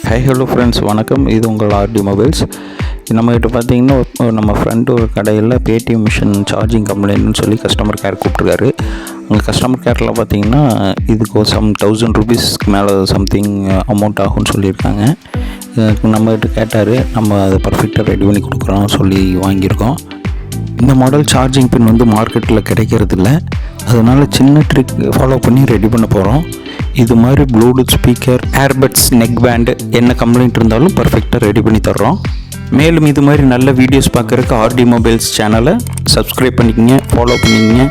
Hi hello friends, வணக்கம். இது உங்கள் ஆர்டி மொபைல்ஸ். நம்மகிட்ட பார்த்தீங்கன்னா நம்ம ஃப்ரெண்டு ஒரு கடையில் பேடிஎம் மிஷின் சார்ஜிங் கம்ப்ளைண்ட்னு சொல்லி கஸ்டமர் கேர் கூப்பிட்ருக்காரு. அங்கே கஸ்டமர் கேரில் பார்த்தீங்கன்னா இதுக்கு சம் 1000 ரூபீஸ்க்கு மேலே சம்திங் அமௌண்ட் ஆகும்னு சொல்லியிருக்காங்க. நம்மகிட்ட கேட்டார், நம்ம அதை பர்ஃபெக்டாக ரெடி பண்ணி கொடுக்குறோம் சொல்லி வாங்கியிருக்கோம். இந்த மாடல் சார்ஜிங் பின் மார்க்கெட்டில் கிடைக்கிறதில்ல, அதனால் சின்ன ட்ரிக் ஃபாலோ பண்ணி ரெடி பண்ண போகிறோம். இது மாதிரி Bluetooth speaker, earbuds, neck band என்ன கம்ப்ளைண்ட் இருந்தாலும் பர்ஃபெக்டாக ரெடி பண்ணி தர்றோம். மேலும் இது மாதிரி நல்ல வீடியோஸ் பார்க்குறதுக்கு ஆர்டி மொபைல்ஸ் சேனலை சப்ஸ்கிரைப் பண்ணிக்கங்க, ஃபாலோ பண்ணிக்கங்க.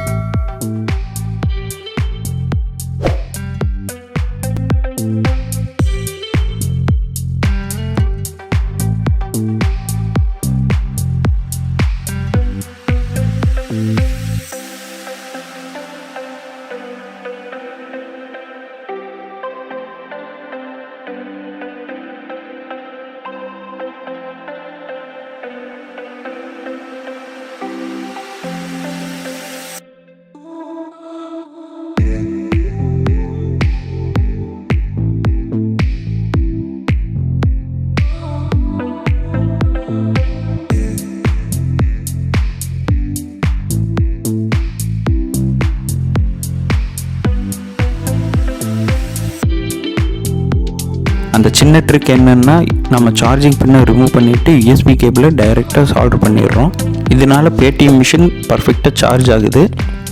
அந்த சின்ன ட்ரிக் என்னென்னா, நம்ம சார்ஜிங் பின்னை ரிமூவ் பண்ணிவிட்டு யூஎஸ்பி கேபிளை டைரெக்டாக சால்டர் பண்ணிடுறோம். இதனால் பேடிஎம் மிஷின் பர்ஃபெக்டாக சார்ஜ் ஆகுது.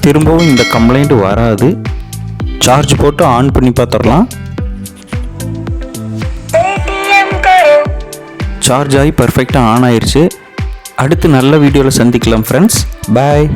திரும்பவும் இந்த கம்ப்ளைண்ட் வராது. சார்ஜ் போட்டு ஆன் பண்ணி பார்த்துடலாம். சார்ஜ் ஆகி பர்ஃபெக்டாக ஆன் ஆயிடுச்சு. அடுத்து நல்ல வீடியோவில் சந்திக்கலாம் ஃப்ரெண்ட்ஸ். பாய்.